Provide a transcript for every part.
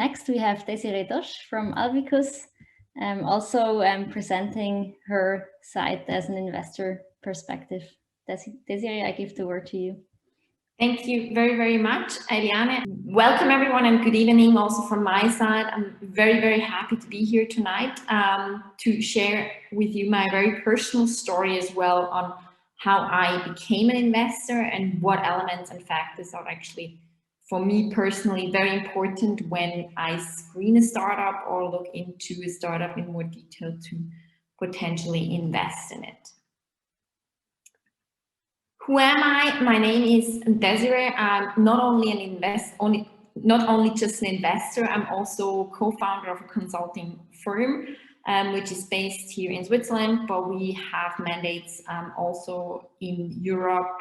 next we have Désirée Dosch from Alvicus, also presenting her side as an investor perspective. Désirée, I give the word to you. Thank you very, very much, Eliane. Welcome everyone and good evening also from my side. I'm very, very happy to be here tonight to share with you my very personal story as well on how I became an investor and what elements and factors are actually, for me personally, very important when I screen a startup or look into a startup in more detail to potentially invest in it. Who am I? My name is Désirée. I'm not only just an investor, I'm also co-founder of a consulting firm, which is based here in Switzerland, but we have mandates also in Europe,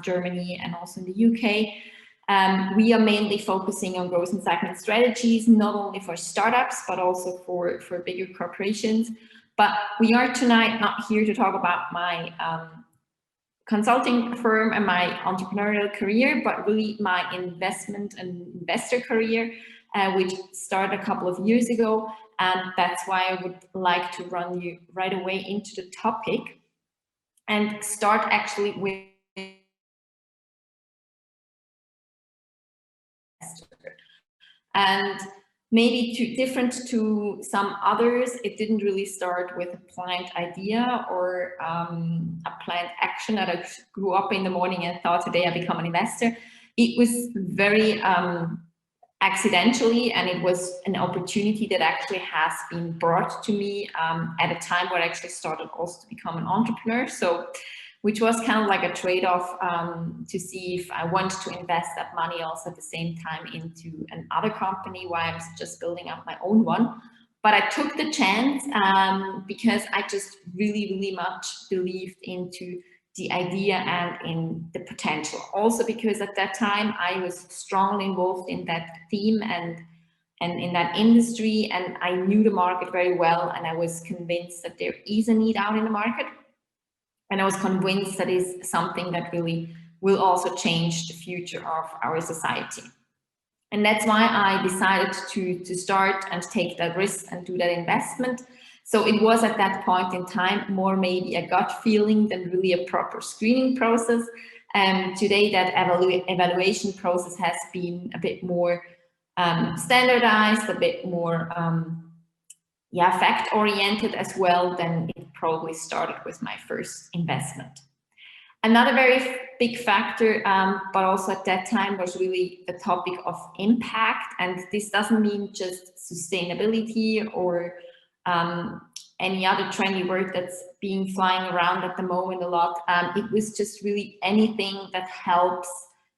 Germany, and also in the UK. We are mainly focusing on growth and segment strategies, not only for startups, but also for bigger corporations. But we are tonight not here to talk about my consulting firm and my entrepreneurial career, but really my investment and investor career, which started a couple of years ago. And that's why I would like to run you right away into the topic and start actually with and maybe different to some others, it didn't really start with a planned idea or a planned action that I grew up in the morning and thought today I become an investor. It was very accidentally, and it was an opportunity that actually has been brought to me at a time where I actually started also to become an entrepreneur. So, which was kind of like a trade-off to see if I want to invest that money also at the same time into another company while I'm just building up my own one. But I took the chance because I just really, really much believed into the idea and in the potential. Also because at that time I was strongly involved in that theme and in that industry, and I knew the market very well, and I was convinced that there is a need out in the market. And I was convinced that is something that really will also change the future of our society. And that's why I decided to start and take that risk and do that investment. So it was at that point in time more maybe a gut feeling than really a proper screening process. And today that evaluation process has been a bit more standardized, a bit more fact-oriented as well than it probably started with my first investment. Another very big factor, but also at that time, was really the topic of impact. And this doesn't mean just sustainability or any other trendy word that's being flying around at the moment a lot. It was just really anything that helps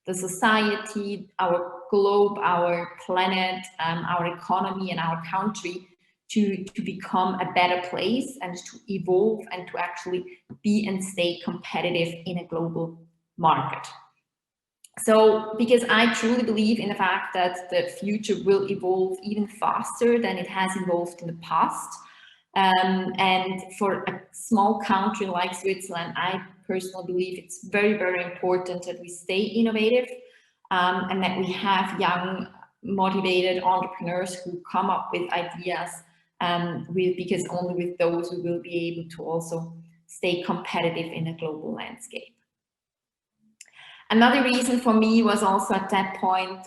the society, our globe, our planet, our economy, and our country to become a better place and to evolve and to actually be and stay competitive in a global market. So, because I truly believe in the fact that the future will evolve even faster than it has evolved in the past. And for a small country like Switzerland, I personally believe it's very, very important that we stay innovative and that we have young, motivated entrepreneurs who come up with ideas because only with those we will be able to also stay competitive in a global landscape. Another reason for me was also at that point,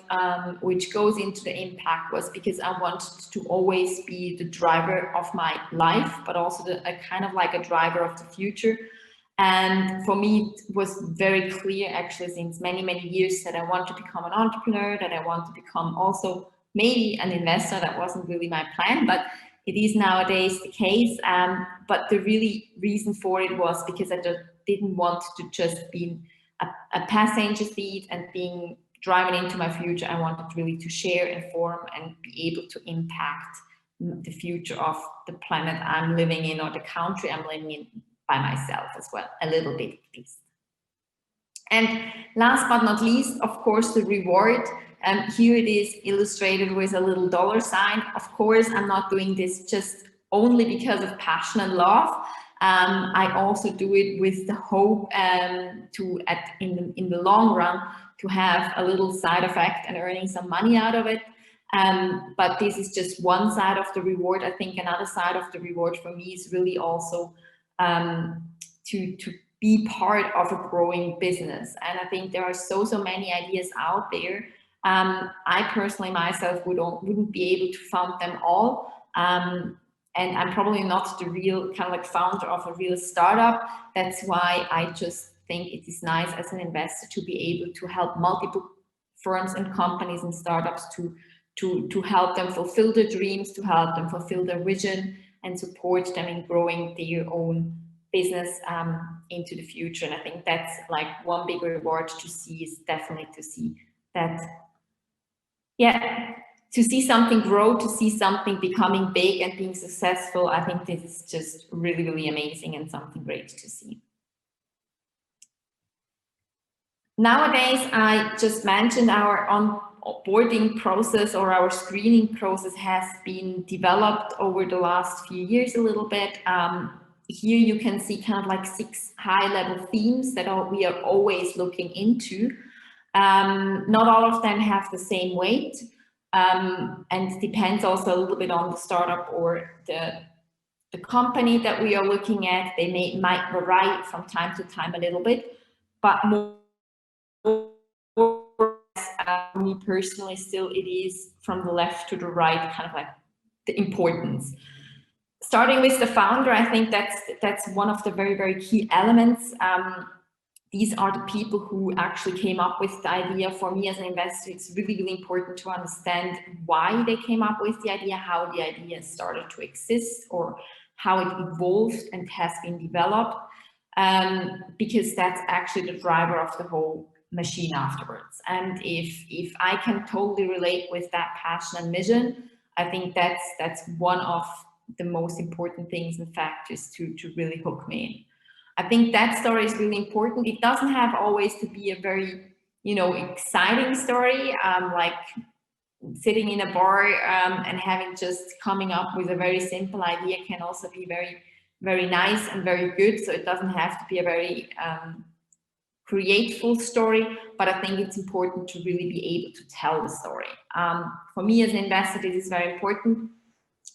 which goes into the impact, was because I wanted to always be the driver of my life, but also a kind of like a driver of the future. And for me, it was very clear actually since many, many years that I want to become an entrepreneur, that I want to become also maybe an investor. That wasn't really my plan, but it is nowadays the case. But the really reason for it was because I just didn't want to just be a passenger seat and being driven into my future. I wanted really to share, inform, and be able to impact the future of the planet I'm living in or the country I'm living in by myself as well, a little bit at least. And last but not least, of course, the reward. Here it is illustrated with a little dollar sign. Of course, I'm not doing this just only because of passion and love. I also do it with the hope in the long run to have a little side effect and earning some money out of it. But this is just one side of the reward. I think another side of the reward for me is really also to be part of a growing business. And I think there are so many ideas out there. I personally myself wouldn't be able to fund them all. And I'm probably not the real kind of like founder of a real startup. That's why I just think it is nice as an investor to be able to help multiple firms and companies and startups to help them fulfill their dreams, to help them fulfill their vision, and support them in growing their own business into the future. And I think that's like one big reward to see, is definitely to see that, yeah, to see something grow, to see something becoming big and being successful. I think this is just really, really amazing and something great to see. Nowadays, I just mentioned our onboarding process, or our screening process, has been developed over the last few years a little bit. Here you can see kind of like 6 high-level themes that we are always looking into. Not all of them have the same weight, and it depends also a little bit on the startup or the company that we are looking at. They might vary from time to time a little bit, but more me personally, still it is from the left to the right, kind of like the importance. Starting with the founder, I think that's one of the very, very key elements. These are the people who actually came up with the idea. For me as an investor, it's really, really important to understand why they came up with the idea, how the idea started to exist, or how it evolved and has been developed, because that's actually the driver of the whole machine afterwards. And if I can totally relate with that passion and vision, I think that's one of the most important things and factors to really hook me in. I think that story is really important. It doesn't have always to be a very, exciting story, like sitting in a bar and having just coming up with a very simple idea can also be very, very nice and very good. So it doesn't have to be a very createful story, but I think it's important to really be able to tell the story. For me as an investor, this is very important.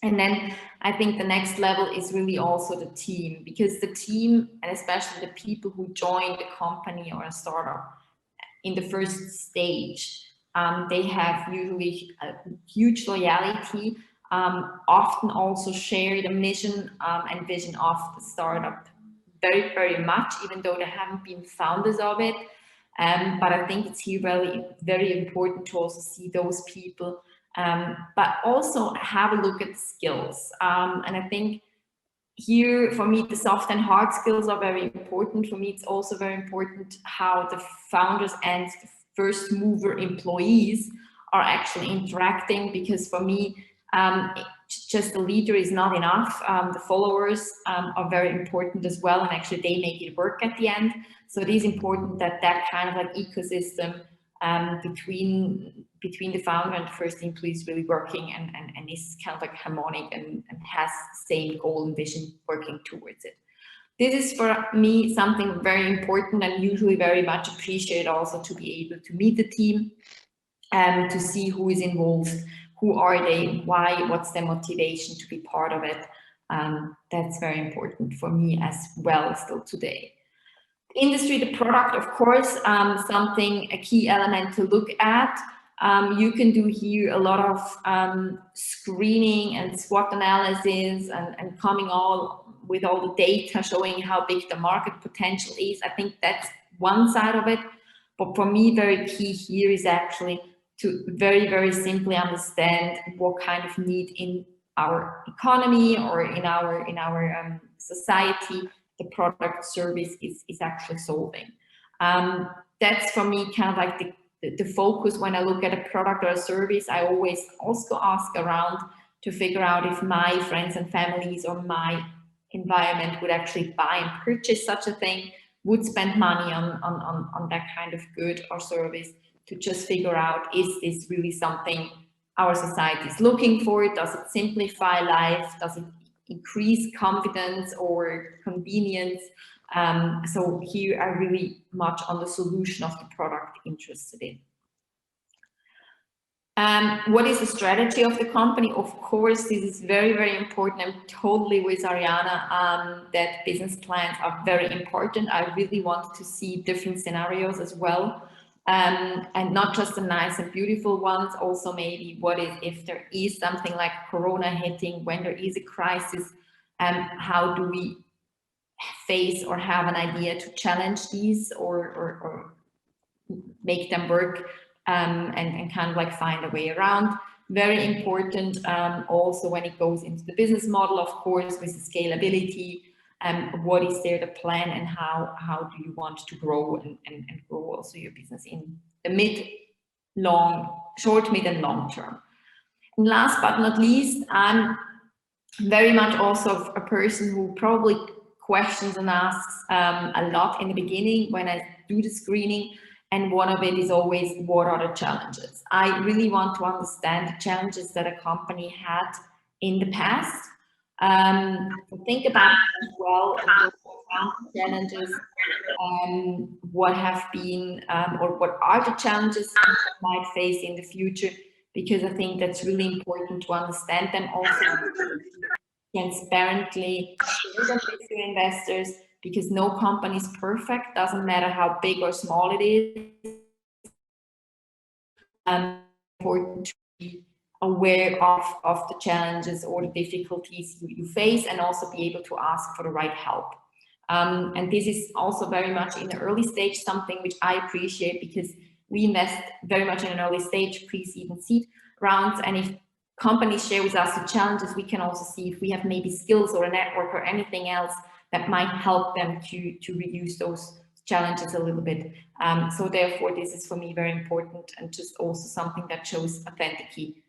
And then I think the next level is really also the team, because the team, and especially the people who join the company or a startup in the first stage, they have usually a huge loyalty, often also share the mission and vision of the startup very, very much, even though they haven't been founders of it. But I think it's here really very important to also see those people, but also have a look at the skills. And I think here, for me, the soft and hard skills are very important. For me, it's also very important how the founders and the first mover employees are actually interacting, because for me, just the leader is not enough. The followers are very important as well, and actually they make it work at the end. So it is important that that kind of like ecosystem between the founder and the first employee is really working and is kind of like harmonic and has the same goal and vision working towards it. This is for me something very important and usually very much appreciated, also to be able to meet the team and to see who is involved, who are they, why, what's their motivation to be part of it. That's very important for me as well still today. Industry, the product, of course, a key element to look at. You can do here a lot of screening and SWOT analysis and coming with all the data showing how big the market potential is. I think that's one side of it. But for me, very key here is actually to very, very simply understand what kind of need in our economy or in our society the product service is actually solving. That's for me kind of like the focus when I look at a product or a service. I always also ask around to figure out if my friends and families or my environment would actually buy and purchase such a thing, would spend money on that kind of good or service, to just figure out, is this really something our society is looking for? Does it simplify life? Does it increase confidence or convenience? So here I'm really much on the solution of the product interested in. What is the strategy of the company? Of course, this is very, very important. I'm totally with Ariana that business plans are very important. I really want to see different scenarios as well. And not just the nice and beautiful ones, also maybe what is if there is something like Corona hitting, when there is a crisis, how do we face or have an idea to challenge these or make them work and kind of like find a way around. Very important also when it goes into the business model, of course, with the scalability. What is there the plan and how do you want to grow and grow also your business in the short, mid and long term. And last but not least, I'm very much also a person who probably questions and asks a lot in the beginning when I do the screening. And one of it is always, what are the challenges? I really want to understand the challenges that a company had in the past. Think about it as well, challenges, what have been, or what are the challenges you might face in the future, because I think that's really important to understand them also transparently share them with your investors, because no company is perfect, doesn't matter how big or small it is. Important to be aware of the challenges or the difficulties you face, and also be able to ask for the right help. And this is also very much in the early stage, something which I appreciate, because we invest very much in an early stage, pre-seed and seed rounds. And if companies share with us the challenges, we can also see if we have maybe skills or a network or anything else that might help them to reduce those challenges a little bit. So therefore, this is for me very important, and just also something that shows authenticity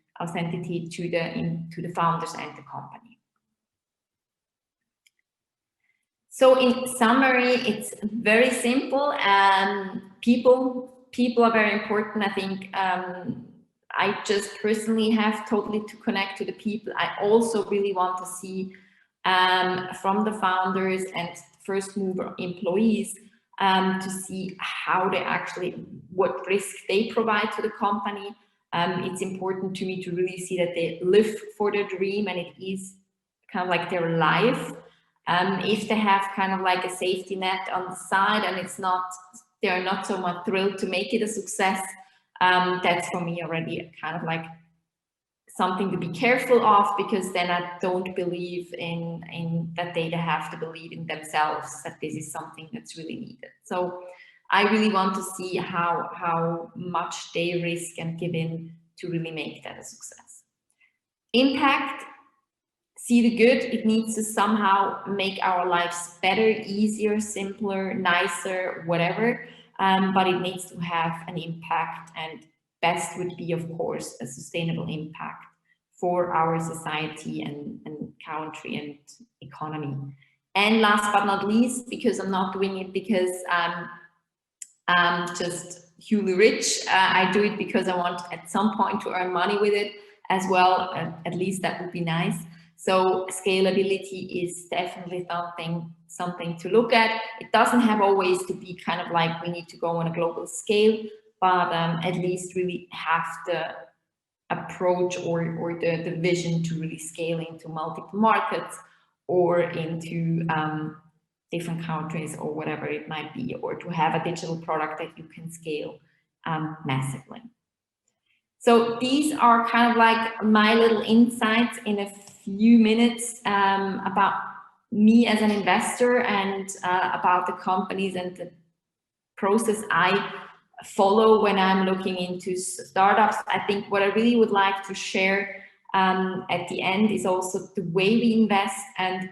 to the founders and the company. So in summary, it's very simple. People are very important. I think I just personally have totally to connect to the people. I also really want to see from the founders and first mover employees to see how they actually, what risk they provide to the company. It's important to me to really see that they live for their dream and it is kind of like their life. If they have kind of like a safety net on the side and they're not so much thrilled to make it a success, that's for me already kind of like something to be careful of, because then I don't believe in that they have to believe in themselves that this is something that's really needed. So I really want to see how much they risk and give in to really make that a success. Impact, see the good. It needs to somehow make our lives better, easier, simpler, nicer, whatever. But it needs to have an impact, and best would be, of course, a sustainable impact for our society and country and economy. And last but not least, because I'm not doing it because I'm just hugely rich, I do it because I want at some point to earn money with it as well. At least that would be nice. So scalability is definitely something to look at. It doesn't have always to be kind of like we need to go on a global scale, but at least really have the approach or the vision to really scale into multiple markets or into different countries or whatever it might be, or to have a digital product that you can scale massively. So these are kind of like my little insights in a few minutes about me as an investor and about the companies and the process I follow when I'm looking into startups. I think what I really would like to share at the end is also the way we invest. And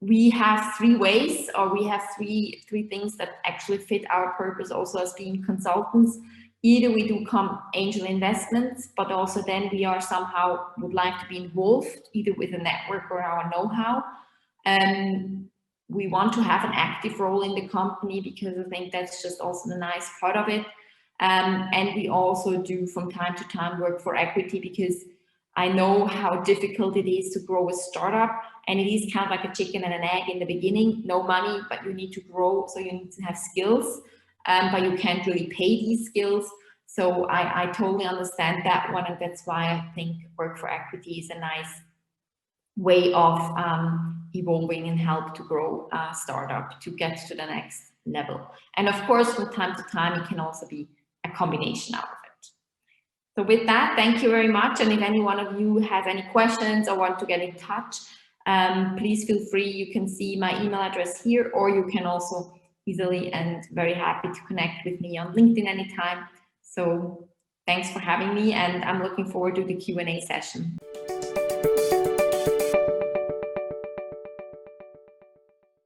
we have three ways, or we have three things that actually fit our purpose also as being consultants. Either we do angel investments, but also then we are somehow would like to be involved either with a network or our know-how. We want to have an active role in the company, because I think that's just also the nice part of it. And we also do from time to time work for equity, because I know how difficult it is to grow a startup, and it is kind of like a chicken and an egg in the beginning. No money, but you need to grow, so you need to have skills, but you can't really pay these skills. So I totally understand that one, and that's why I think Work for Equity is a nice way of evolving and help to grow a startup to get to the next level. And of course, from time to time, it can also be a combination out of it. So with that, thank you very much. And if any one of you has any questions or want to get in touch, please feel free. You can see my email address here, or you can also easily and very happy to connect with me on LinkedIn anytime. So thanks for having me, and I'm looking forward to the Q&A session.